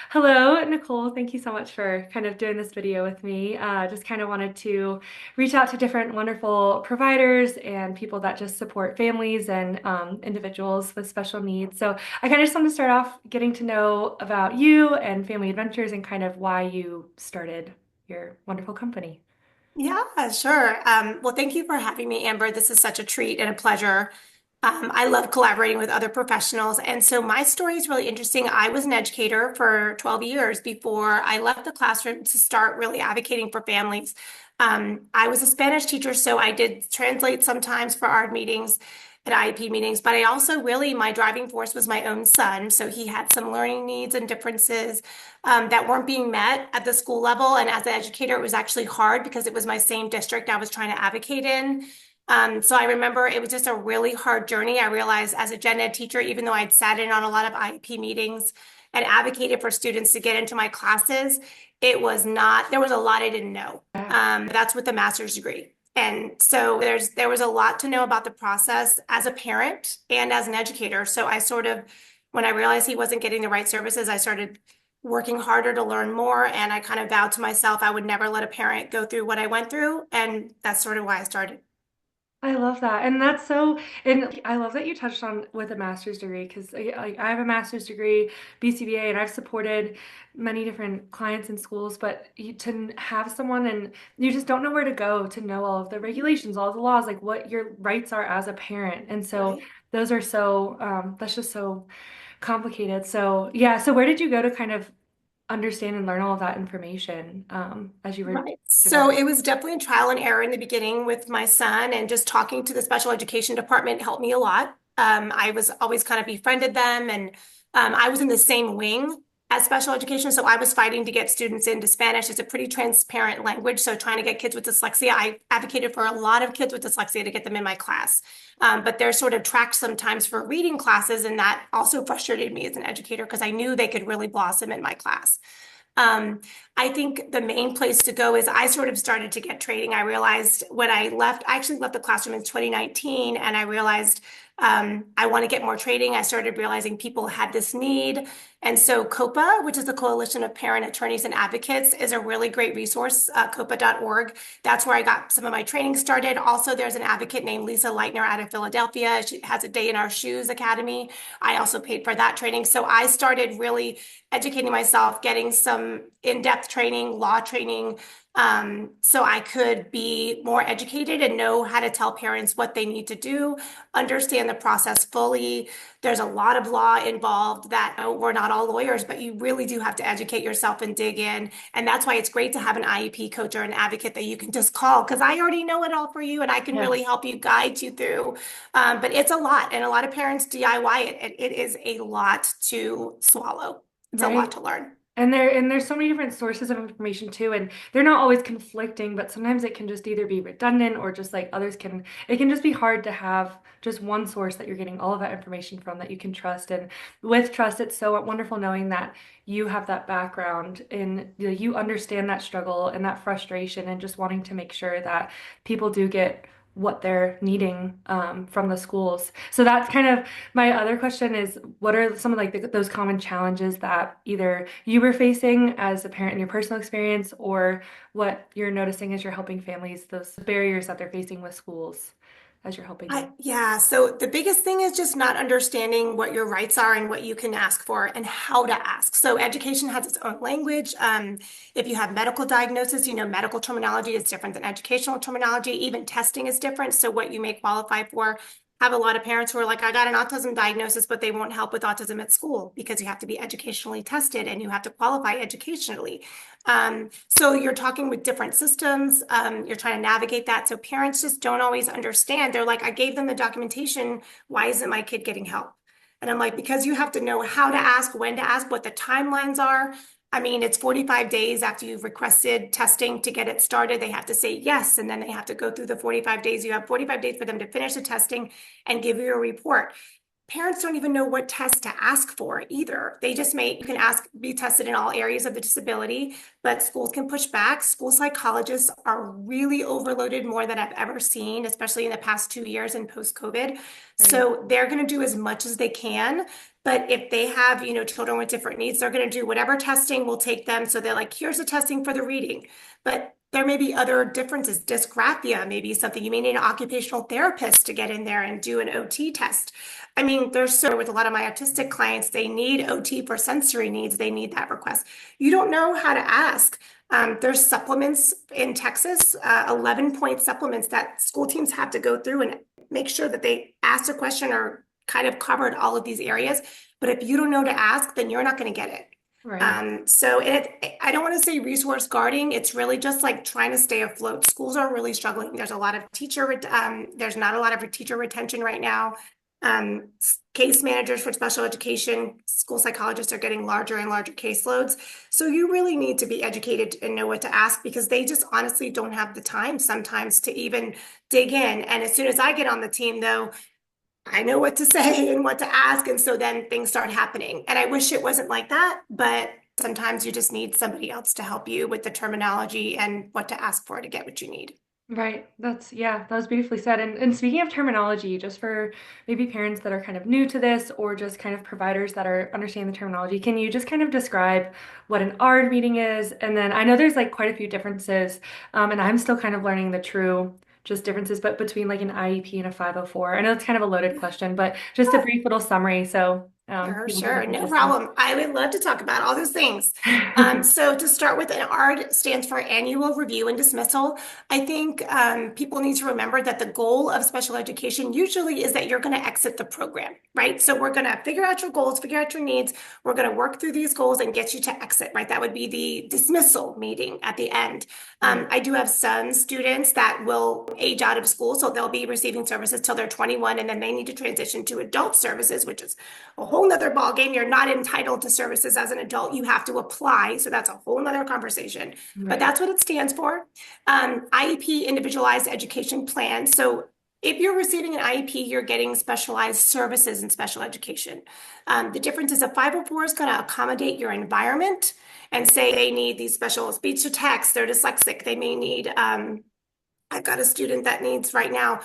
Hello, Nicole. Thank you so much for kind of doing this video with me. Just kind of wanted to reach out to different wonderful providers and people that just support families and individuals with special needs. So I kind of just want to start off getting to know about you and Family Adventures and kind of why you started your wonderful company. Yeah, sure. Well, thank you for having me, Amber. This is such a treat and a pleasure. I love collaborating with other professionals. And so my story is really interesting. I was an educator for 12 years before I left the classroom to start really advocating for families. I was a Spanish teacher, so I did translate sometimes for ARD meetings and IEP meetings, but I also really, my driving force was my own son. So he had some learning needs and differences that weren't being met at the school level. And as an educator, it was actually hard because it was my same district I was trying to advocate in. So I remember it was just a really hard journey. I realized as a gen ed teacher, even though I'd sat in on a lot of IEP meetings and advocated for students to get into my classes, it was not, there was a lot I didn't know. Yeah. That's with the master's degree. And so there was a lot to know about the process as a parent and as an educator. So I sort of, when I realized he wasn't getting the right services, I started working harder to learn more. And I kind of vowed to myself I would never let a parent go through what I went through. And that's sort of why I started. I love that. And that's so, and I love that you touched on with a master's degree because I have a master's degree, BCBA, and I've supported many different clients in schools, but to have someone and you just don't know where to go to know all of the regulations, all the laws, like what your rights are as a parent. And so Right. those are so, that's just so complicated. So yeah, so where did you go to kind of understand and learn all of that information as you were Right. So developing? it was definitely a trial and error in the beginning with my son, and just talking to the special education department helped me a lot. I was always kind of befriended them, and I was in the same wing as special education. So I was fighting to get students into Spanish. It's a pretty transparent language. So trying to get kids with dyslexia, I advocated for a lot of kids with dyslexia to get them in my class. But they're sort of tracked sometimes for reading classes, and that also frustrated me as an educator because I knew they could really blossom in my class. Um, I think the main place to go is I sort of started to get training. I realized when I left, I actually left the classroom in 2019, and I realized I want to get more training. I started realizing people had this need. And so COPA, which is the Coalition of Parent Attorneys and Advocates, is a really great resource, copa.org. That's where I got some of my training started. Also, there's an advocate named Lisa Leitner out of Philadelphia. She has a Day in Our Shoes Academy. I also paid for that training. So I started really educating myself, getting some in-depth training, law training, so I could be more educated and know how to tell parents what they need to do, understand the process fully. There's a lot of law involved that we're not all lawyers, but you really do have to educate yourself and dig in. And that's why it's great to have an IEP coach or an advocate that you can just call, because I already know it all for you and I can Yeah. really help you guide you through. But it's a lot, and a lot of parents DIY it, and it is a lot to swallow. It's a lot Right. to learn. And there's so many different sources of information too, and they're not always conflicting, but sometimes it can just either be redundant or just like others can, it can just be hard to have just one source that you're getting all of that information from that you can trust. And with trust, it's so wonderful knowing that you have that background and you understand that struggle and that frustration and just wanting to make sure that people do get what they're needing from the schools. So that's kind of my other question is, what are some of like those common challenges that either you were facing as a parent in your personal experience, or what you're noticing as you're helping families, those barriers that they're facing with schools as you're helping them? Yeah, so the biggest thing is just not understanding what your rights are and what you can ask for and how to ask. So education has its own language. If you have medical diagnosis, medical terminology is different than educational terminology. Even testing is different. So what you may qualify for. I have a lot of parents who are like, I got an autism diagnosis, but they won't help with autism at school because you have to be educationally tested and you have to qualify educationally. So you're talking with different systems. You're trying to navigate that. So parents just don't always understand. They're like, I gave them the documentation. Why isn't my kid getting help? And I'm like, because you have to know how to ask, when to ask, what the timelines are. I mean, it's 45 days after you've requested testing to get it started. They have to say yes, and then they have to go through the 45 days. You have 45 days for them to finish the testing and give you a report. Parents don't even know what test to ask for either. They just you can ask, be tested in all areas of the disability, but schools can push back. School psychologists are really overloaded, more than I've ever seen, especially in the past 2 years and post-COVID. Right. So they're going to do as much as they can But if they have, children with different needs, they're going to do whatever testing will take them. So they're like, here's the testing for the reading. But there may be other differences. Dysgraphia may be something you may need an occupational therapist to get in there and do an OT test. I mean, there's so with a lot of my autistic clients, they need OT for sensory needs. They need that request. You don't know how to ask. There's supplements in Texas, 11-point supplements that school teams have to go through and make sure that they ask a question or kind of covered all of these areas. But if you don't know to ask, then you're not going to get it. Right. I don't want to say resource guarding. It's really just like trying to stay afloat. Schools are really struggling. There's there's not a lot of teacher retention right now. Um, Case managers for special education, school psychologists are getting larger and larger caseloads. So you really need to be educated and know what to ask because they just honestly don't have the time sometimes to even dig in. And as soon as I get on the team, though, I know what to say and what to ask. And so then things start happening. And I wish it wasn't like that, but sometimes you just need somebody else to help you with the terminology and what to ask for to get what you need. Right. Yeah, that was beautifully said. And speaking of terminology, just for maybe parents that are kind of new to this or just kind of providers that are understanding the terminology, can you just kind of describe what an ARD meeting is? And then I know there's like quite a few differences, and I'm still kind of learning the true just differences, but between like an IEP and a 504. I know it's kind of a loaded question, but just a brief little summary so Sure, people can sure. get the No gist of problem. I would love to talk about all those things. it. So to start with, an ARD stands for Annual Review and Dismissal. I think people need to remember that the goal of special education usually is that you're going to exit the program, right? So we're going to figure out your goals, figure out your needs. We're going to work through these goals and get you to exit, right? That would be the dismissal meeting at the end. Right. I do have some students that will age out of school, so they'll be receiving services till they're 21, and then they need to transition to adult services, which is a whole nother ballgame. You're not entitled to services as an adult. You have to apply. So that's a whole nother conversation. But Right. that's what it stands for. IEP, Individualized Education Plan. So if you're receiving an IEP, you're getting specialized services in special education. The difference is a 504 is going to accommodate your environment and say they need these special speech to text, they're dyslexic, they may need, I've got a student that needs right now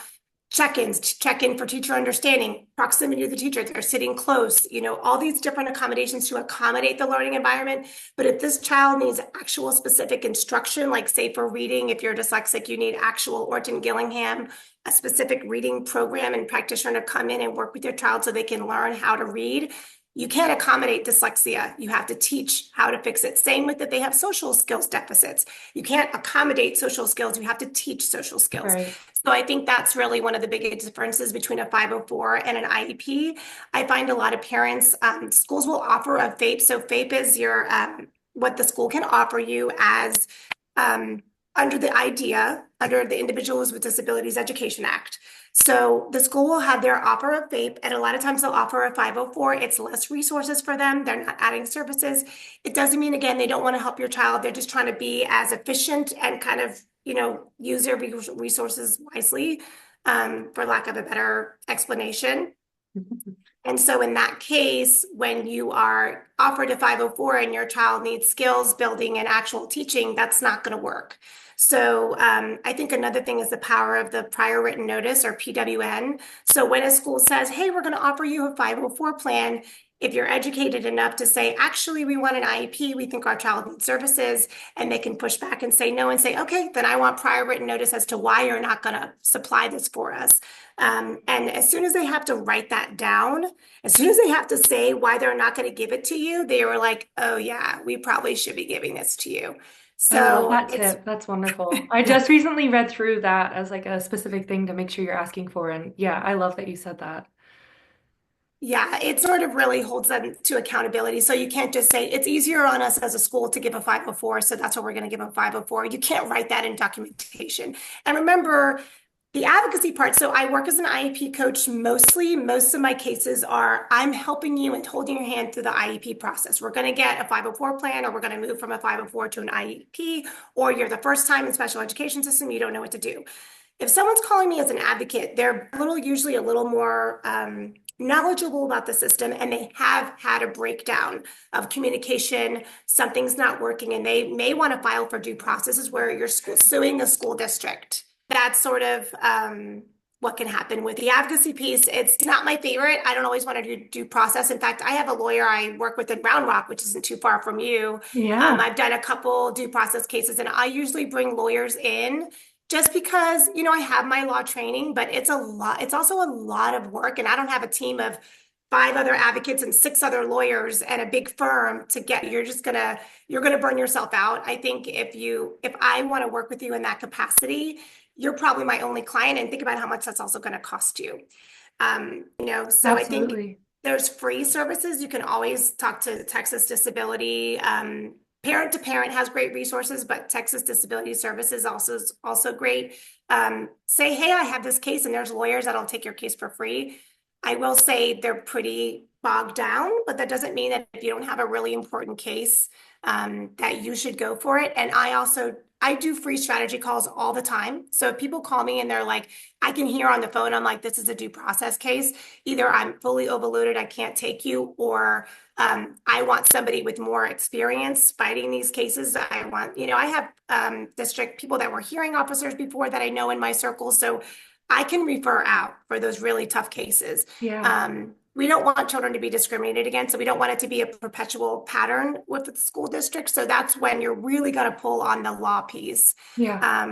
check-ins, check in for teacher understanding, proximity to the teacher, they're sitting close, all these different accommodations to accommodate the learning environment. But if this child needs actual specific instruction, like say for reading, if you're dyslexic, you need actual Orton Gillingham, a specific reading program and practitioner to come in and work with your child so they can learn how to read. You can't accommodate dyslexia. You have to teach how to fix it. Same with if they have social skills deficits. You can't accommodate social skills. You have to teach social skills. Right. So I think that's really one of the biggest differences between a 504 and an IEP. I find a lot of parents, schools will offer a FAPE. So FAPE is your what the school can offer you as under the Individuals with Disabilities Education Act. So the school will have their offer of FAPE, and a lot of times they'll offer a 504. It's less resources for them. They're not adding services. It doesn't mean, again, they don't want to help your child. They're just trying to be as efficient and kind of, use their resources wisely, for lack of a better explanation. And so in that case, when you are offered a 504 and your child needs skills building and actual teaching, that's not going to work. So I think another thing is the power of the prior written notice or PWN. So when a school says, hey, we're going to offer you a 504 plan, if you're educated enough to say, actually, we want an IEP, we think our child needs services, and they can push back and say no and say, okay, then I want prior written notice as to why you're not going to supply this for us. And as soon as they have to write that down, as soon as they have to say why they're not going to give it to you, they were like, oh yeah, we probably should be giving this to you. I love So that it's, tip. That's wonderful. I just recently read through that as like a specific thing to make sure you're asking for. And yeah, I love that you said that. yeah, it sort of really holds them to accountability. So you can't just say it's easier on us as a school to give a 504, so that's what we're going to give a 504. You can't write that in documentation. And remember, the advocacy part. So I work as an IEP coach mostly. Most of my cases are I'm helping you and holding your hand through the IEP process. We're going to get a 504 plan, or we're going to move from a 504 to an IEP, or you're the first time in special education system, you don't know what to do. If someone's calling me as an advocate, they're usually a little more knowledgeable about the system, and they have had a breakdown of communication, something's not working, and they may want to file for due processes where you're suing the school district. That's sort of what can happen with the advocacy piece. It's not my favorite. I don't always want to do due process. In fact, I have a lawyer I work with in Round Rock, which isn't too far from you. Yeah, I've done a couple due process cases, and I usually bring lawyers in just because, I have my law training, but it's a lot. It's also a lot of work, and I don't have a team of five other advocates and six other lawyers and a big firm to get. You're gonna burn yourself out. I think if I want to work with you in that capacity, you're probably my only client, and think about how much that's also going to cost you. So I think absolutely. there's free services. You can always talk to Texas Disability. Parent to Parent has great resources, but Texas Disability Services also great. Say, hey, I have this case, and there's lawyers that'll take your case for free. I will say they're pretty bogged down, but that doesn't mean that if you don't have a really important case, that you should go for it. And I do free strategy calls all the time. So if people call me and they're like, I can hear on the phone, I'm like, this is a due process case. Either I'm fully overloaded, I can't take you, or I want somebody with more experience fighting these cases. I have district people that were hearing officers before that I know in my circle. So I can refer out for those really tough cases. Yeah, We don't want children to be discriminated against, so we don't want it to be a perpetual pattern with the school district. So that's when you're really going to pull on the law piece. yeah,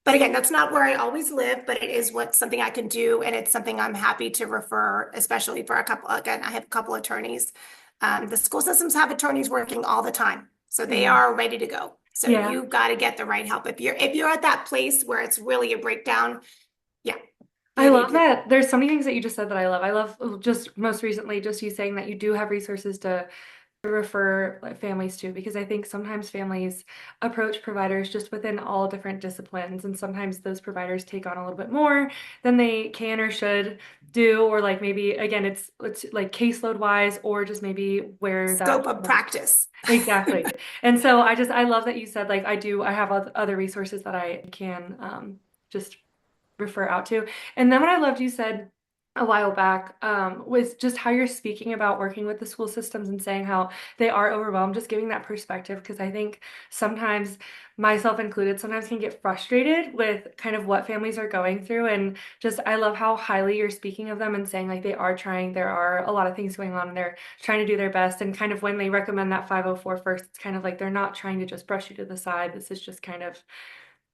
But again, that's not where I always live, but it is something I can do, and it's something I'm happy to refer, especially for a couple. Again, I have a couple attorneys. The school systems have attorneys working all the time, so they yeah, are ready to go. So yeah. you've got to get the right help. If you're at that place where it's really a breakdown, yeah, I you need love to. that. There's so many things that you just said that I love. I love just most recently, just you saying that you do have resources to refer like families to, because I think sometimes families approach providers just within all different disciplines, and sometimes those providers take on a little bit more than they can or should do, or like maybe again it's like caseload wise, or just maybe where that Scope of practice. exactly. And so I love that you said like I have other resources that I can just refer out to. And then what I loved you said a while back was just how you're speaking about working with the school systems and saying how they are overwhelmed, just giving that perspective. Because I think sometimes, myself included, sometimes can get frustrated with kind of what families are going through. And just, I love how highly you're speaking of them and saying like they are trying, there are a lot of things going on and they're trying to do their best. And kind of when they recommend that 504 first, it's kind of like they're not trying to just brush you to the side. This is just kind of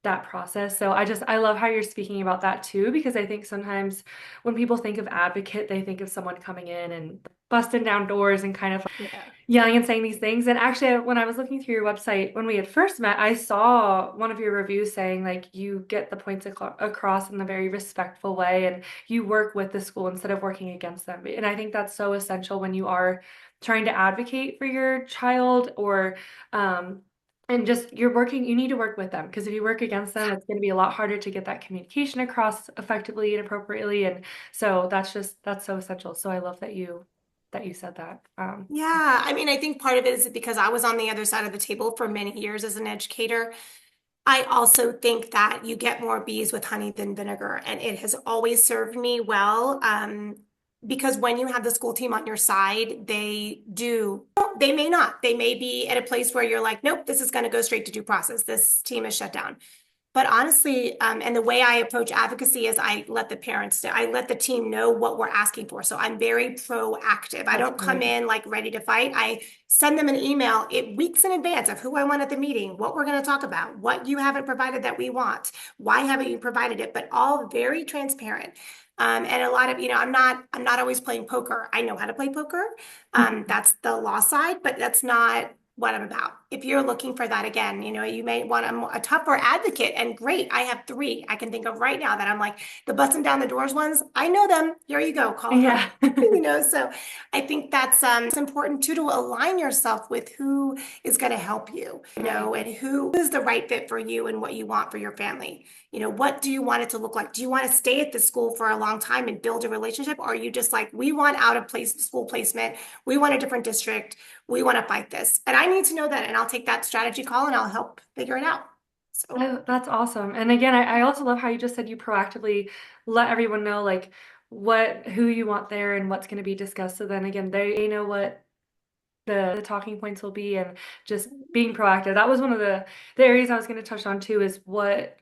that process. So I love how you're speaking about that too, because I think sometimes when people think of advocate, they think of someone coming in and busting down doors and kind of Yeah. yelling and saying these things. And actually, when I was looking through your website when we had first met, I saw one of your reviews saying like you get the points across in a very respectful way and you work with the school instead of working against them. And I think that's so essential when you are trying to advocate for your child, or and just you need to work with them, because if you work against them, it's going to be a lot harder to get that communication across effectively and appropriately. And so that's so essential. So I love that you said that. Yeah, I mean, I think part of it is because I was on the other side of the table for many years as an educator. I also think that you get more bees with honey than vinegar, and it has always served me well. Because when you have the school team on your side, they may not. They may be at a place where you're like, nope, this is going to go straight to due process. This team is shut down. But honestly, and the way I approach advocacy is I let the team know what we're asking for. So I'm very proactive. I That's don't come great. in like ready to fight. I send them an email weeks in advance of who I want at the meeting, what we're going to talk about, what you haven't provided that we want, why haven't you provided it, but all very transparent. And a lot of, I'm not always playing poker. I know how to play poker. That's the law side, but that's not what I'm about. If you're looking for that again, you may want a tougher advocate, and great. I have three I can think of right now that I'm like the busting down the doors ones. I know them. Here you go. Call them. Yeah. So I think that's it's important too to align yourself with who is going to help you, Right. and who is the right fit for you and what you want for your family. What do you want it to look like? Do you want to stay at the school for a long time and build a relationship? Or are you just like, we want out of place school placement, we want a different district, we want to fight this? And I need to know that, and I'll take that strategy call and I'll help figure it out. So That's awesome. And again, I also love how you just said you proactively let everyone know like who you want there and what's going to be discussed. So then again, they know what the talking points will be, and just being proactive. That was one of the areas I was going to touch on too, is what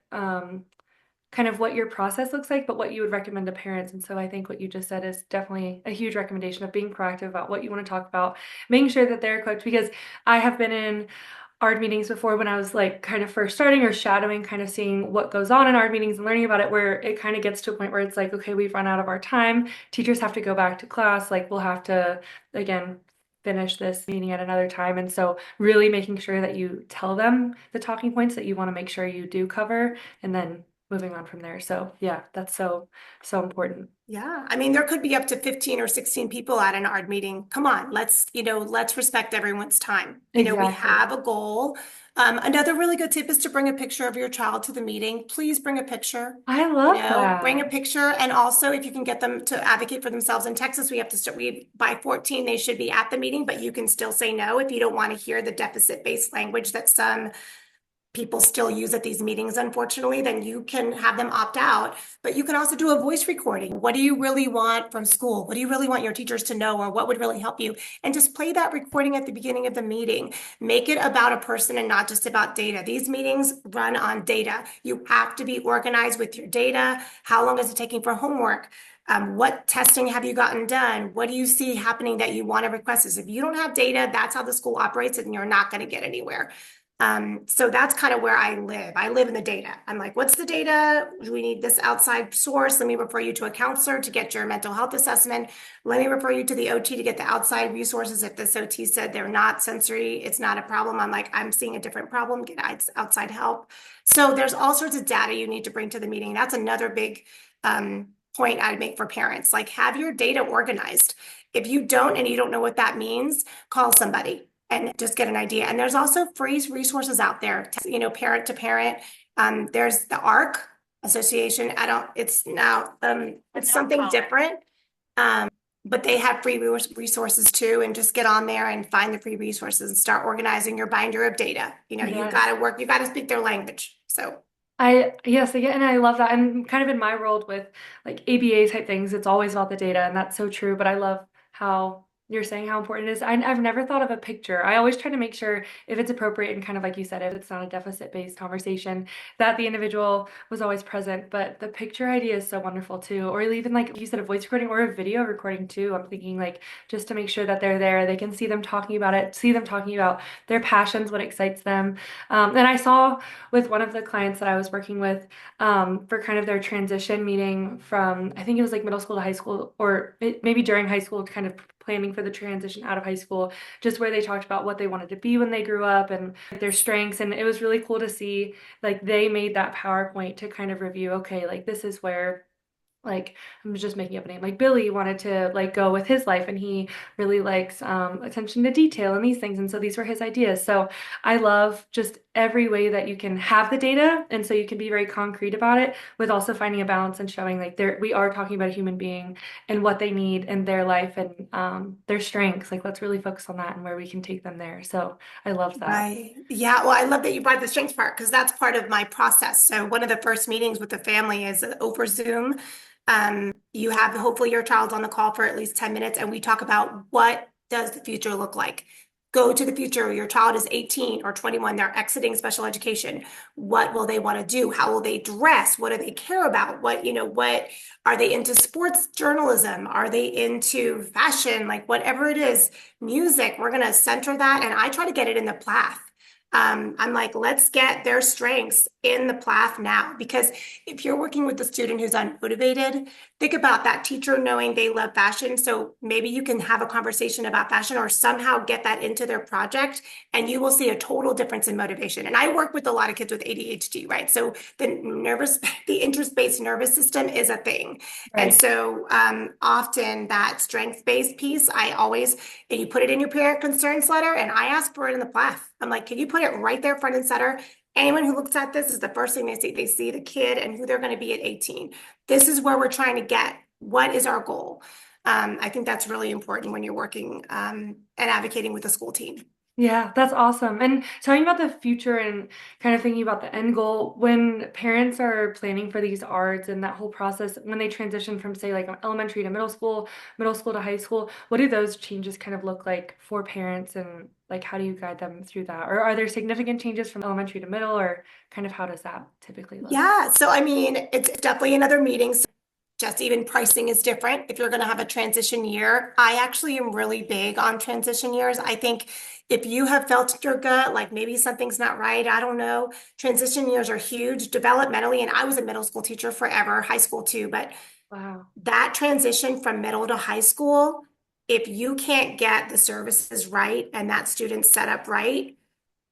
kind of what your process looks like, but what you would recommend to parents. And so I think what you just said is definitely a huge recommendation of being proactive about what you want to talk about, making sure that they're equipped, because I have been in ARD meetings before when I was like kind of first starting or shadowing, kind of seeing what goes on in ARD meetings and learning about it, where it kind of gets to a point where it's like, okay, we've run out of our time. Teachers have to go back to class. Like we'll have to, again, finish this meeting at another time. And so really making sure that you tell them the talking points that you want to make sure you do cover, and then moving on from there. So yeah, that's so, so important. Yeah, I mean, there could be up to 15 or 16 people at an ARD meeting. Come on, let's respect everyone's time. We Exactly. have a goal. Another really good tip is to bring a picture of your child to the meeting. Please bring a picture. I love Bring a that. picture. And also, if you can get them to advocate for themselves in Texas, we have to start, by 14, they should be at the meeting, but you can still say no if you don't want to hear the deficit-based language that some people still use at these meetings, unfortunately, then you can have them opt out. But you can also do a voice recording. What do you really want from school? What do you really want your teachers to know, or what would really help you? And just play that recording at the beginning of the meeting. Make it about a person and not just about data. These meetings run on data. You have to be organized with your data. How long is it taking for homework? What testing have you gotten done? What do you see happening that you want to request? Is if you don't have data, that's how the school operates, and you're not going to get anywhere. So that's kind of where I live. I live in the data. I'm like, what's the data? Do we need this outside source? Let me refer you to a counselor to get your mental health assessment. Let me refer you to the OT to get the outside resources. If this OT said they're not sensory, it's not a problem. I'm like, I'm seeing a different problem, get outside help. So there's all sorts of data you need to bring to the meeting. That's another big point I'd make for parents. Like, have your data organized. If you don't and you don't know what that means, call somebody and just get an idea. And there's also free resources out there, parent to parent. There's the ARC Association. It's now, it's something different. But they have free resources too, and just get on there and find the free resources and start organizing your binder of data. Yes. You got to speak their language. So Yes, again, and I love that. And kind of in my world with like ABA type things, it's always about the data, and that's so true. But I love how you're saying how important it is. I've never thought of a picture. I always try to make sure if it's appropriate and kind of like you said, if it's not a deficit-based conversation, that the individual was always present. But the picture idea is so wonderful too. Or even like you said, a voice recording or a video recording too. I'm thinking like just to make sure that they're there, they can see them talking about it, see them talking about their passions, what excites them. And I saw with one of the clients that I was working with for kind of their transition meeting from, I think it was like middle school to high school, or maybe during high school, kind of planning for the transition out of high school, just where they talked about what they wanted to be when they grew up and their strengths. And it was really cool to see like they made that PowerPoint to kind of review, okay, like this is where like I'm just making up a name, like Billy wanted to like go with his life and he really likes attention to detail and these things, and so these were his ideas. So I love just every way that you can have the data, and so you can be very concrete about it with also finding a balance and showing like there we are talking about a human being and what they need in their life and their strengths. Like let's really focus on that and where we can take them there. So I love that. right. Yeah. Well, I love that you brought the strengths part because that's part of my process. So one of the first meetings with the family is over Zoom. You have hopefully your child's on the call for at least 10 minutes and we talk about what does the future look like? Go to the future. Your child is 18 or 21. They're exiting special education. What will they want to do? How will they dress? What do they care about? What are they into sports journalism? Are they into fashion? Like whatever it is, music, we're going to center that. And I try to get it in the PLAF. I'm like, let's get their strengths in the PLAF now, because if you're working with a student who's unmotivated, think about that teacher knowing they love fashion. So maybe you can have a conversation about fashion or somehow get that into their project, and you will see a total difference in motivation. And I work with a lot of kids with ADHD, right? So the interest-based nervous system is a thing. And Right. so often that strength-based piece, and you put it in your parent concerns letter, and I ask for it in the PLAF. I'm like, can you put it right there front and center? Anyone who looks at this is the first thing they see. They see the kid and who they're going to be at 18. This is where we're trying to get. What is our goal? I think that's really important when you're working and advocating with a school team. Yeah, that's awesome. And talking about the future and kind of thinking about the end goal, when parents are planning for these arts and that whole process, when they transition from, say, like elementary to middle school to high school, what do those changes kind of look like for parents and like how do you guide them through that? Or are there significant changes from elementary to middle, or kind of how does that typically look? Yeah, so I mean, it's definitely another meeting. So just even pricing is different if you're going to have a transition year. I actually am really big on transition years. I think if you have felt your gut, like maybe something's not right, I don't know, transition years are huge developmentally. And I was a middle school teacher forever, high school too, but Wow. that transition from middle to high school, if you can't get the services right and that student set up right,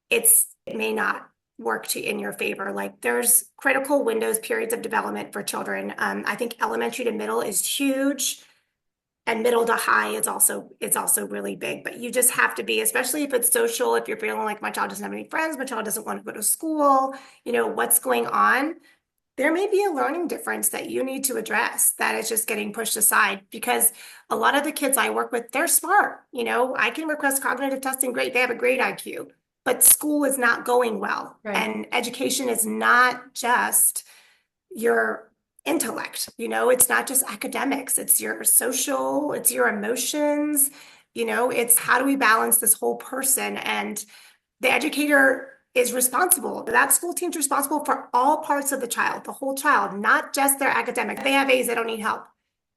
it may not work in your favor. Like there's critical windows, periods of development for children. I think elementary to middle is huge, and middle to high is also really big. But you just have to be, especially if it's social, if you're feeling like my child doesn't have any friends, my child doesn't want to go to school, what's going on. There may be a learning difference that you need to address that is just getting pushed aside because a lot of the kids I work with, they're smart. I can request cognitive testing, great, they have a great IQ, but school is not going well. Right. And education is not just your intellect, it's not just academics, it's your social, it's your emotions, it's how do we balance this whole person? And the educator is responsible. That school team's responsible for all parts of the child, the whole child, not just their academic. If they have A's, they don't need help.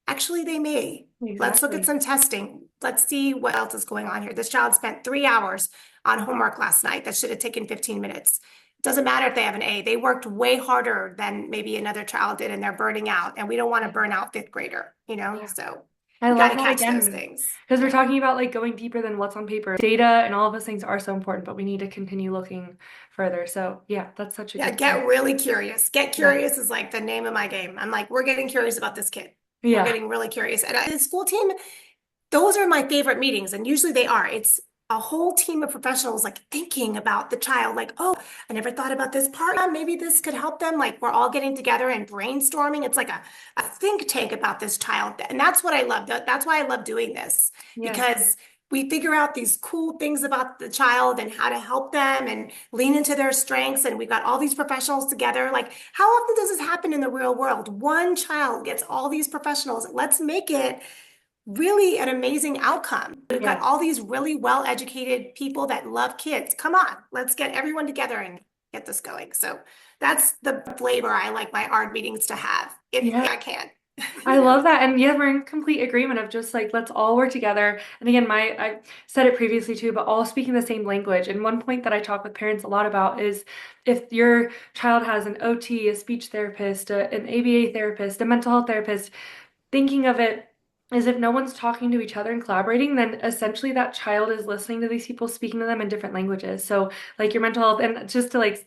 Actually, they may. Let's look at Exactly. some testing. Let's see what else is going on here. This child spent 3 hours on homework last night. That should have taken 15 minutes. It doesn't matter if they have an A. They worked way harder than maybe another child did and they're burning out. And we don't want to burn out fifth grader, Yeah. So I we got love to that catch those again, things. because we're Yeah. talking about like going deeper than what's on paper. Data and all of those things are so important, but we need to continue looking further. So yeah, that's such a Yeah, good point. get really curious. Get Yeah. curious is like the name of my game. I'm like, we're getting curious about this kid. We're Yeah. getting really curious. And the school team, those are my favorite meetings, and usually they are. It's a whole team of professionals like thinking about the child, like, oh, I never thought about this part. Maybe this could help them. Like we're all getting together and brainstorming. It's like a think tank about this child. And that's what I love. That's why I love doing this Yes. because we figure out these cool things about the child and how to help them and lean into their strengths. And we've got all these professionals together. Like, how often does this happen in the real world? One child gets all these professionals. Let's make it really an amazing outcome. We've got Yes. all these really well-educated people that love kids. Come on, let's get everyone together and get this going. So that's the flavor I like my ARD meetings to have, if Yeah. I can. I love that. And yeah, we're in complete agreement of just like, let's all work together. And again, I said it previously too, but all speaking the same language. And one point that I talk with parents a lot about is if your child has an OT, a speech therapist, an ABA therapist, a mental health therapist, thinking of it as if no one's talking to each other and collaborating, then essentially that child is listening to these people speaking to them in different languages. So like your mental health, and just to like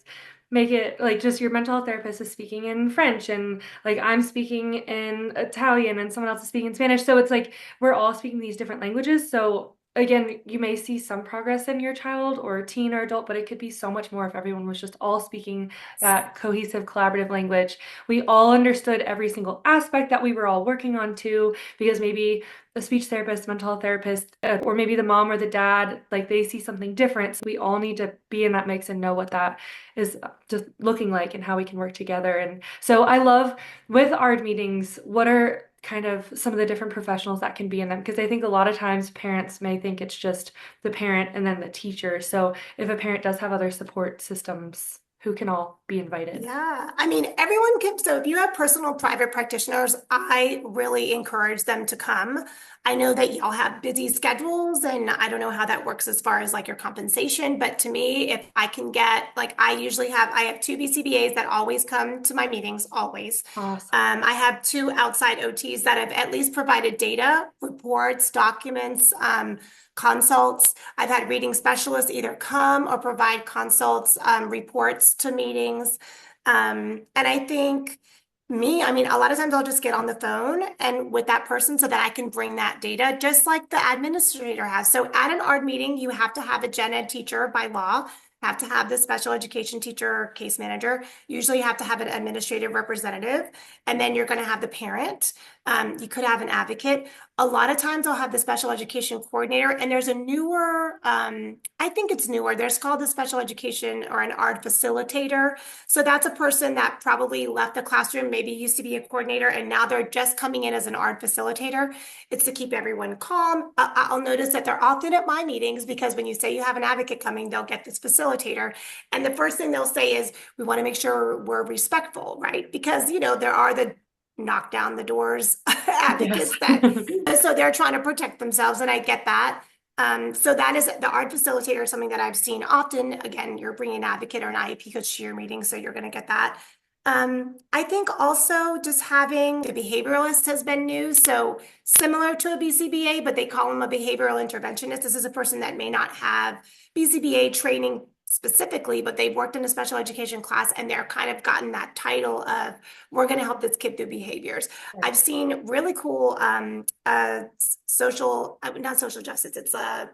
make it like just your mental health therapist is speaking in French and like I'm speaking in Italian and someone else is speaking in Spanish. So it's like we're all speaking these different languages. So again, you may see some progress in your child or teen or adult, but it could be so much more if everyone was just all speaking that cohesive, collaborative language. We all understood every single aspect that we were all working on too, because maybe a speech therapist, mental health therapist, or maybe the mom or the dad, like they see something different. So we all need to be in that mix and know what that is just looking like and how we can work together. And so I love with ARD meetings, what are kind of some of the different professionals that can be in them? Because I think a lot of times parents may think it's just the parent and then the teacher. So if a parent does have other support systems, who can all be invited? Yeah, I mean, everyone can. So if you have personal private practitioners, I really encourage them to come. I know that y'all have busy schedules, and I don't know how that works as far as like your compensation, but to me, if I can get, like, I have two BCBAs that always come to my meetings, always. Awesome. I have two outside OTs that have at least provided data, reports, documents, consults. I've had reading specialists either come or provide consults, reports to meetings. And I think I mean, a lot of times I'll just get on the phone and with that person so that I can bring that data, just like the administrator has. So at an ARD meeting, you have to have a gen ed teacher by law. have to have the special education teacher or case manager. Usually you have to have an administrative representative, and then you're going to have the parent. You could have an advocate. A lot of times I'll have the special education coordinator, and there's a newer, I think it's newer. There's called the special education or an ARD facilitator. So that's a person that probably left the classroom, maybe used to be a coordinator, and now they're just coming in as an ARD facilitator. It's to keep everyone calm. I'll notice that they're often at my meetings because when you say you have an advocate coming, they'll get this facilitator. And the first thing they'll say is, we want to make sure we're respectful, right? Because, there are the knock down the doors Yes. advocates that, so they're trying to protect themselves. And I get that. So that is the ARD facilitator, something that I've seen often. Again, you're bringing an advocate or an IEP coach to your meeting, so you're going to get that. I think also just having the behavioralist has been new. So similar to a BCBA, but they call them a behavioral interventionist. This is a person that may not have BCBA training specifically, but they've worked in a special education class and they're kind of gotten that title of, we're going to help this kid through behaviors. I've seen really cool social, not social justice, it's a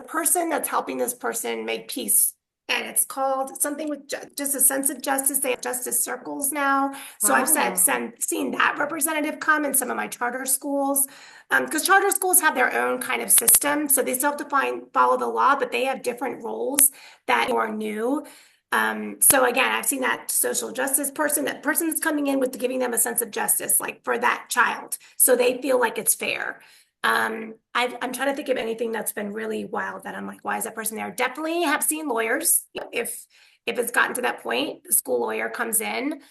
person that's helping this person make peace. And it's called something with just a sense of justice. They have justice circles now. So I've Wow. seen that representative come in some of my charter schools. Because charter schools have their own kind of system. So they still have to follow the law, but they have different roles that are new. So again, I've seen that social justice person, that person that's coming in with giving them a sense of justice, like for that child. So they feel like it's fair. I'm trying to think of anything that's been really wild that I'm like, why is that person there? Definitely have seen lawyers. If it's gotten to that point, the school lawyer comes in.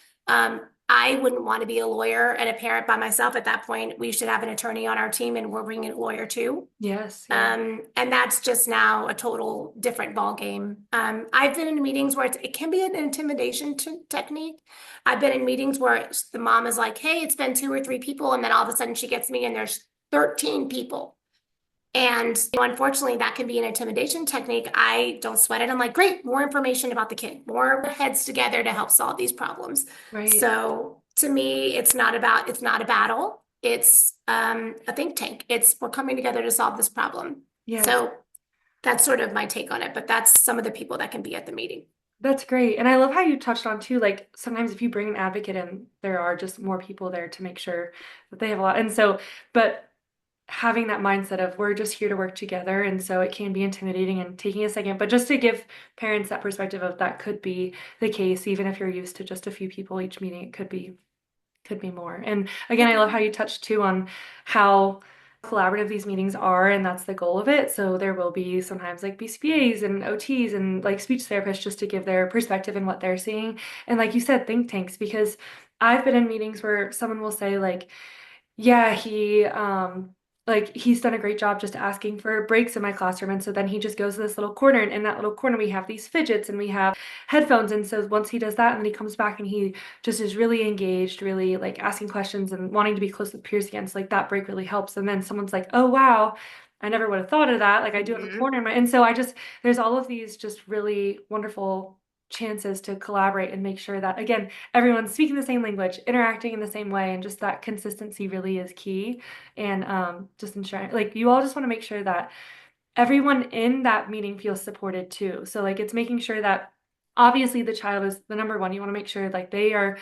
I wouldn't want to be a lawyer and a parent by myself at that point. We should have an attorney on our team, and we're bringing a lawyer too. Yes, yeah. And that's just now a total different ball game. I've been in meetings where it can be an intimidation technique. I've been in meetings where the mom is like, hey, it's been 2 or 3 people, and then all of a sudden she gets me and there's 13 people. And unfortunately, that can be an intimidation technique. I don't sweat it. I'm like, great, more information about the kid, more heads together to help solve these problems. Right. So to me, it's not a battle. It's a think tank. We're coming together to solve this problem. Yes. So that's sort of my take on it, but that's some of the people that can be at the meeting. That's great. And I love how you touched on too, like sometimes if you bring an advocate in, there are just more people there to make sure that they have a lot. And so, but having that mindset of we're just here to work together. And so it can be intimidating and taking a second, but just to give parents that perspective of that could be the case, even if you're used to just a few people each meeting, it could be more. And again, I love how you touched too on how collaborative these meetings are, and that's the goal of it. So there will be sometimes like BCBAs and OTs and like speech therapists just to give their perspective and what they're seeing. And like you said, think tanks, because I've been in meetings where someone will say like, yeah, he's done a great job just asking for breaks in my classroom. And so then he just goes to this little corner, and in that little corner we have these fidgets and we have headphones. And so once he does that, and then he comes back and he just is really engaged, really like asking questions and wanting to be close with peers again. So like that break really helps. And then someone's like, oh wow, I never would have thought of that. Like I do have a Mhm. corner in my, and so there's all of these just really wonderful chances to collaborate and make sure that again everyone's speaking the same language, interacting in the same way, and just that consistency really is key. And just ensuring like you all just want to make sure that everyone in that meeting feels supported too. So like it's making sure that obviously the child is the number one. You want to make sure like they are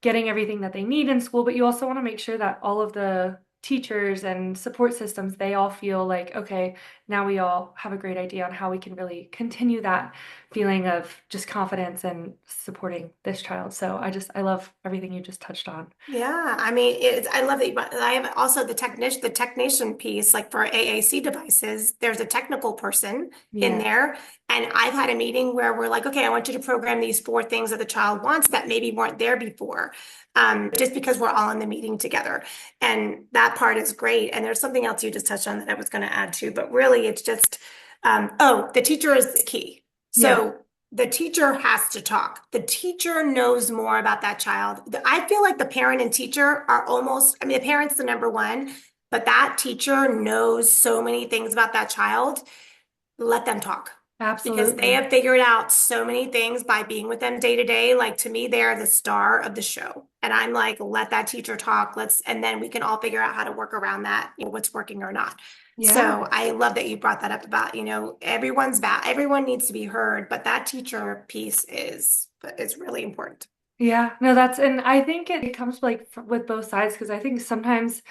getting everything that they need in school, but you also want to make sure that all of the teachers and support systems, they all feel like, okay, now we all have a great idea on how we can really continue that feeling of just confidence and supporting this child. So I love everything you just touched on. Yeah, I mean, I love that. But I have also the technician piece, like for AAC devices, there's a technical person in Yeah, there. And I've had a meeting where we're like, okay, I want you to program these 4 things that the child wants that maybe weren't there before. Just because we're all in the meeting together. And that part is great. And there's something else you just touched on that I was going to add to, but really it's just, the teacher is key. yeah, So the teacher has to talk. The teacher knows more about that child. I feel like the parent and teacher are almost, I mean, the parent's the number one, but that teacher knows so many things about that child. Let them talk because they absolutely. have figured out so many things by being with them day to day. Like to me, they're the star of the show. And I'm like, let that teacher talk. And then we can all figure out how to work around that, what's working or not. Yeah. So I love that you brought that up about, everyone needs to be heard, but that teacher piece is really important. Yeah, no, and I think it comes like with both sides because I think sometimes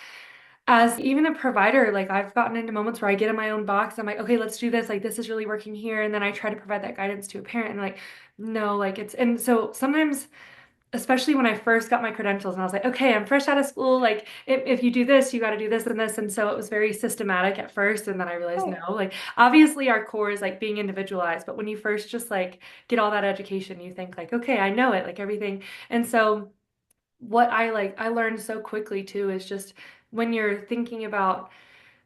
as even a provider, like I've gotten into moments where I get in my own box. I'm like, okay, let's do this. Like this is really working here. And then I try to provide that guidance to a parent and like, no, like and so sometimes, especially when I first got my credentials and I was like, okay, I'm fresh out of school. Like if you do this, you got to do this and this. And so it was very systematic at first. And then I realized, no, Oh, like obviously our core is like being individualized. But when you first just like get all that education, you think like, okay, I know it, like everything. And so what I learned so quickly too is just when you're thinking about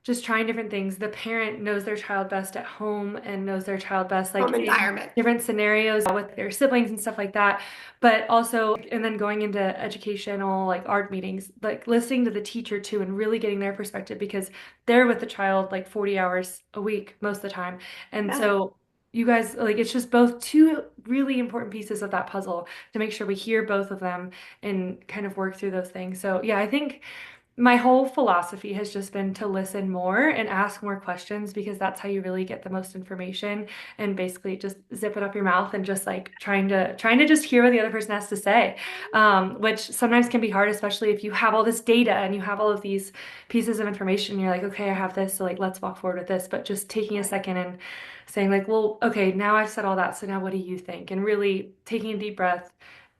just trying different things. The parent knows their child best at home and knows their child best like home in environment. different scenarios with their siblings and stuff like that. But also, and then going into educational like art meetings, like listening to the teacher too and really getting their perspective because they're with the child like 40 hours a week most of the time. And Yeah, so you guys like it's just both two really important pieces of that puzzle to make sure we hear both of them and kind of work through those things. So yeah, I think my whole philosophy has just been to listen more and ask more questions because that's how you really get the most information and basically just zip it up your mouth and just like trying to just hear what the other person has to say, which sometimes can be hard, especially if you have all this data and you have all of these pieces of information. You're like, okay, I have this, so like let's walk forward with this. But just taking a right. second and saying like, well, okay, now I've said all that, so now what do you think? And really taking a deep breath.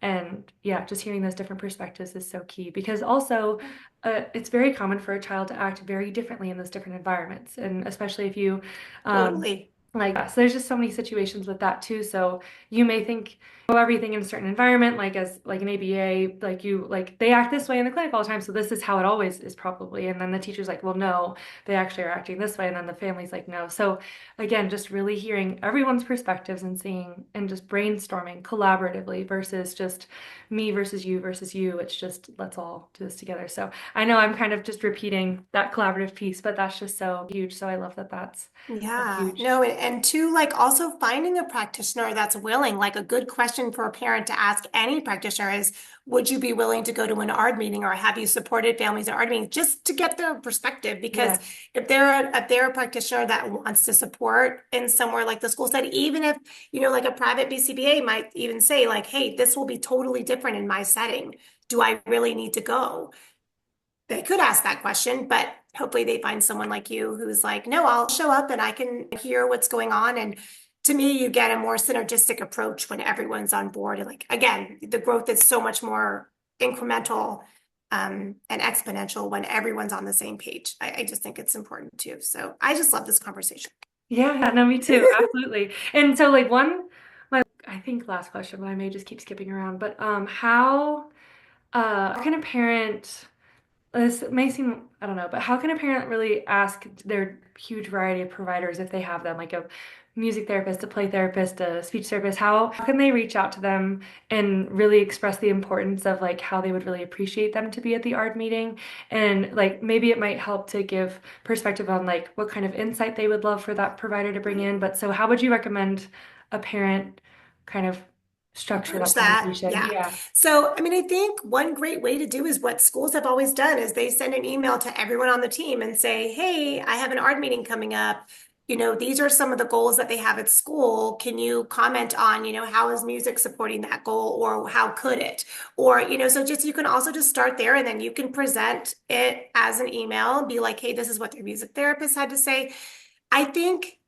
And yeah, just hearing those different perspectives is so key because also it's very common for a child to act very differently in those different environments. And especially if you, um, Totally. like, so there's just so many situations with that too. So you may think, oh, everything in a certain environment, like as like an ABA, like you, like they act this way in the clinic all the time. So this is how it always is probably. And then the teacher's like, well, no, they actually are acting this way. And then the family's like, no. So again, just really hearing everyone's perspectives and seeing and just brainstorming collaboratively versus just me versus you versus you. It's just let's all do this together. So I know I'm kind of just repeating that collaborative piece, but that's just so huge. So I love that that's Yeah, huge. no, and two, like also finding a practitioner that's willing, like a good question for a parent to ask any practitioner is, would you be willing to go to an ARD meeting or have you supported families at ARD meetings just to get their perspective? Because Yes. if they're a practitioner that wants to support in somewhere like the school setting, even if, like a private BCBA might even say like, hey, this will be totally different in my setting. Do I really need to go? They could ask that question, but hopefully they find someone like you who's like, no, I'll show up and I can hear what's going on. And to me, you get a more synergistic approach when everyone's on board. And like, again, the growth is so much more incremental and exponential when everyone's on the same page. I just think it's important too. So I just love this conversation. Yeah, yeah, no, me too. Absolutely. And so like my I think last question, but I may just keep skipping around. But how can a parent this may seem, I don't know, but how can a parent really ask their huge variety of providers if they have them, like a music therapist, a play therapist, a speech therapist? How can they reach out to them and really express the importance of like how they would really appreciate them to be at the ARD meeting? And like maybe it might help to give perspective on like what kind of insight they would love for that provider to bring Right. in. But so how would you recommend a parent kind of structure Approach that that. conversation? Yeah. Yeah. So, I mean, I think one great way to do is what schools have always done is they send an email to everyone on the team and say, hey, I have an ARD meeting coming up. These are some of the goals that they have at school. Can you comment on, how is music supporting that goal or how could it? Or, so just you can also just start there and then you can present it as an email and be like, hey, this is what their music therapist had to say. I think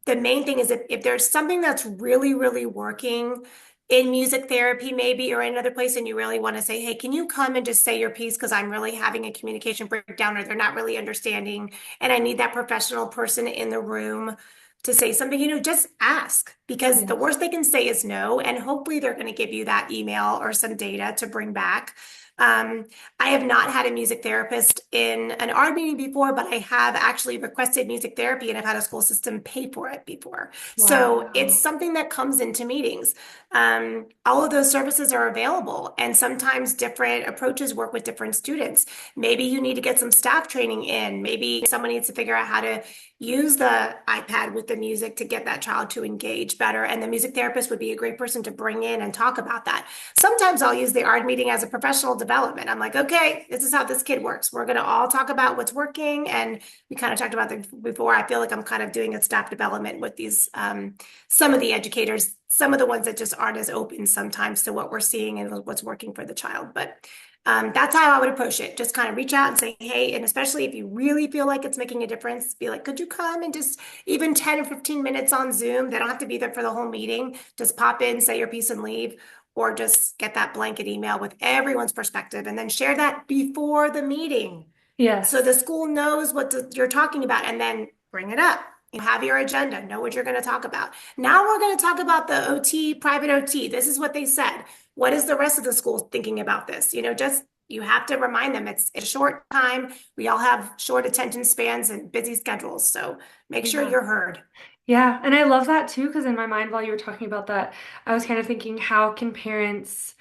the main thing is if there's something that's really, really working in music therapy, maybe, or in another place, and you really want to say, hey, can you come and just say your piece? Because I'm really having a communication breakdown, or they're not really understanding, and I need that professional person in the room to say something, just ask because the Yes. worst they can say is no. And hopefully they're going to give you that email or some data to bring back. Um, I have not had a music therapist in an ARD meeting before, but I have actually requested music therapy and I've had a school system pay for it before. So it's Wow. something that comes into meetings. All of those services are available, and sometimes different approaches work with different students. Maybe you need to get some staff training in. Maybe someone needs to figure out how to use the iPad with the music to get that child to engage better. And the music therapist would be a great person to bring in and talk about that. Sometimes I'll use the ARD meeting as a professional development development. I'm like, okay, this is how this kid works. We're going to all talk about what's working. And we kind of talked about that before. I feel like I'm kind of doing a staff development with these, some of the educators, some of the ones that just aren't as open sometimes to what we're seeing and what's working for the child. But that's how I would approach it. Just kind of reach out and say, hey, and especially if you really feel like it's making a difference, be like, could you come and just even 10 or 15 minutes on Zoom? They don't have to be there for the whole meeting. Just pop in, say your piece and leave, or just get that blanket email with everyone's perspective and then share that before the meeting. So Yes. the school knows what you're talking about and then bring it up. You have your agenda, know what you're going to talk about. Now we're going to talk about the OT, private OT. This is what they said. What is the rest of the school thinking about this? Just you have to remind them it's a short time. We all have short attention spans and busy schedules. So make sure Yeah. you're heard. Yeah. And I love that too, because in my mind, while you were talking about that, I was kind of thinking, how can parents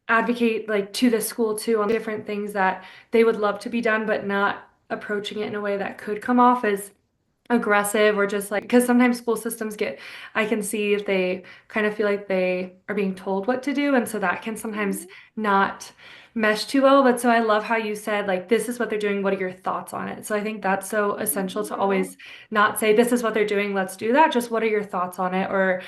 advocate like to the school too on different things that they would love to be done, but not approaching it in a way that could come off as aggressive or just like, because sometimes school systems get, I can see if they kind of feel like they are being told what to do, and so that can sometimes not mesh too well. But so I love how you said like, this is what they're doing, what are your thoughts on it? So I think that's so essential to Mhm. always not say this is what they're doing, let's do that, just what are your thoughts on it? Or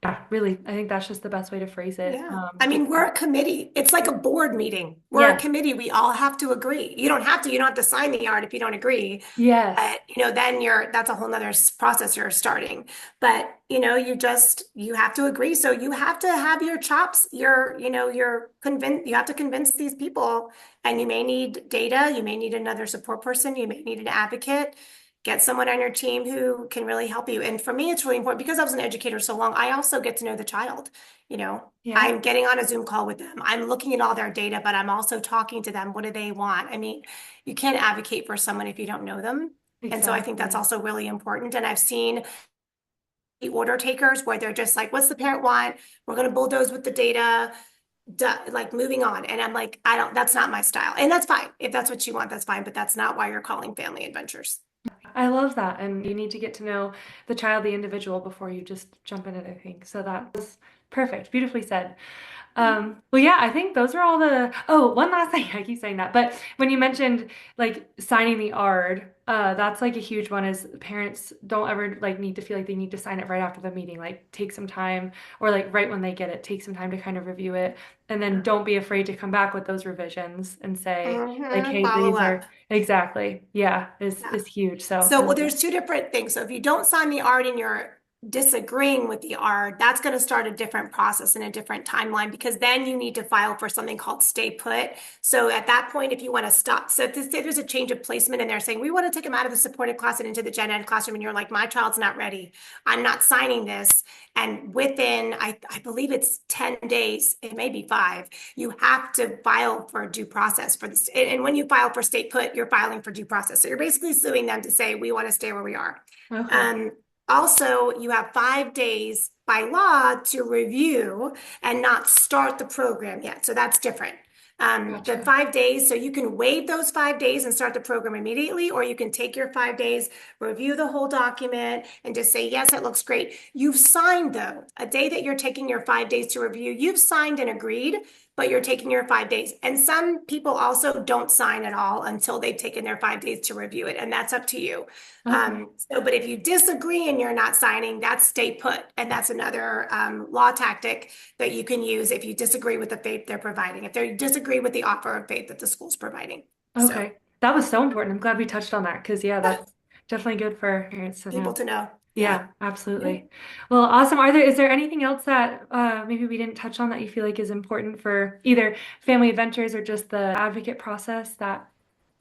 yeah, really, I think that's just the best way to phrase it. Yeah. I mean, we're a committee. It's like a board meeting. We're a Yes. committee. We all have to agree. You don't have to sign the yard if you don't agree. Yes. But, then that's a whole nother process you're starting. But, you have to agree. So you have to have your chops, you have to convince these people, and you may need data. You may need another support person. You may need an advocate. Get someone on your team who can really help you. And for me, it's really important because I was an educator so long. I also get to know the child. Yeah, I'm getting on a Zoom call with them. I'm looking at all their data, but I'm also talking to them. What do they want? I mean, you can't advocate for someone if you don't know them. And so I think that's exactly. also really important. And I've seen the order takers where they're just like, what's the parent want? We're going to bulldoze with the data, like moving on. And I'm like, that's not my style. And that's fine. If that's what you want, that's fine. But that's not why you're calling family adventures. I love that. And you need to get to know the child, the individual, before you just jump in it, I think. So that was perfect. Beautifully said. Well, yeah, I think those are all oh, one last thing. I keep saying that, but when you mentioned like signing the ARD, that's like a huge one is parents don't ever like need to feel like they need to sign it right after the meeting. Like take some time or like right when they get it, take some time to kind of review it. And then don't be afraid to come back with those revisions and say like, Mhm. hey, Follow these up. are exactly. Yeah, Yeah. is huge. So So, I well, love there's that. two different things. So if you don't sign the ARD and you're disagreeing with the ARD, that's going to start a different process and a different timeline because then you need to file for something called stay put. So at that point, if you want to stop, so if there's a change of placement and they're saying, we want to take them out of the supported class and into the gen ed classroom, and you're like, my child's not ready, I'm not signing this. And within, I believe it's 10 days, it may be 5, you have to file for due process for this. And when you file for state put, you're filing for due process. So you're basically suing them to say, we want to stay where we are. Okay. Um, Also, you have 5 days by law to review and not start the program yet. So that's different. The Gotcha. 5 days, so you can waive those 5 days and start the program immediately, or you can take your 5 days, review the whole document, and just say, yes, it looks great. You've signed, though, a day that you're taking your 5 days to review, you've signed and agreed, but you're taking your 5 days. And some people also don't sign at all until they've taken their 5 days to review it, and that's up to you. Okay. But if you disagree and you're not signing, that's stay put. And that's another law tactic that you can use if you disagree with the FAPE they're providing, if they disagree with the offer of FAPE that the school's providing. So Okay. That was so important. I'm glad we touched on that because, yeah, yeah, that's definitely good for parents to people know. to know. Yeah. Yeah, absolutely. Well, awesome. Is there anything else that maybe we didn't touch on that you feel like is important for either family adventures or just the advocate process that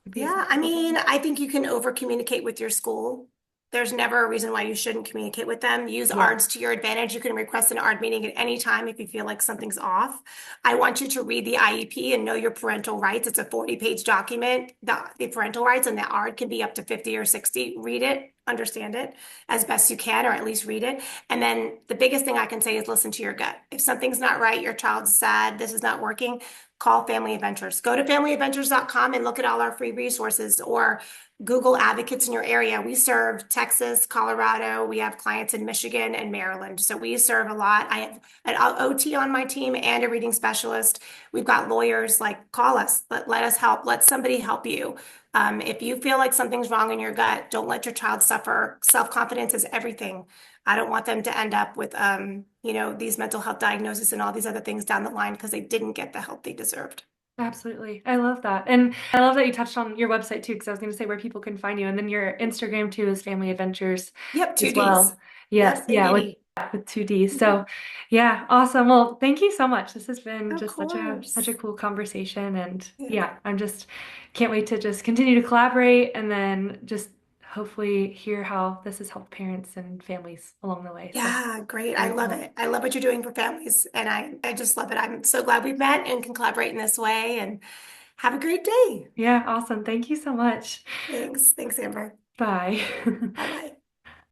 would be Yeah, essential? I think you can over communicate with your school. There's never a reason why you shouldn't communicate with them. Use Yeah. ARDs to your advantage. You can request an ARD meeting at any time if you feel like something's off. I want you to read the IEP and know your parental rights. It's a 40-page document, the parental rights, and the ARD can be up to 50 or 60. Read it, understand it as best you can, or at least read it. And then the biggest thing I can say is listen to your gut. If something's not right, your child's sad, this is not working, call Family Adventures. Go to familyadventures.com and look at all our free resources, or Google advocates in your area. We serve Texas, Colorado. We have clients in Michigan and Maryland. So we serve a lot. I have an OT on my team and a reading specialist. We've got lawyers. Like, call us. Let us help. Let somebody help you. If you feel like something's wrong in your gut, don't let your child suffer. Self-confidence is everything. I don't want them to end up with, these mental health diagnoses and all these other things down the line because they didn't get the help they deserved. Absolutely. I love that. And I love that you touched on your website too, because I was going to say where people can find you. And then your Instagram too is Family Adventures Yep, two as Ds. well. Yes. Yep, Yeah. ADD. With two Ds. Mhm. So yeah, awesome. Well, thank you so much. This has been Of just such a course. cool conversation. And Yeah. yeah, I'm just can't wait to just continue to collaborate and then just hopefully hear how this has helped parents and families along the way. So Yeah, great. I very love cool. it. I love what you're doing for families, and I just love it. I'm so glad we've met and can collaborate in this way, and have a great day. Yeah, awesome. Thank you so much. Thanks. Thanks, Amber. Bye. Bye bye.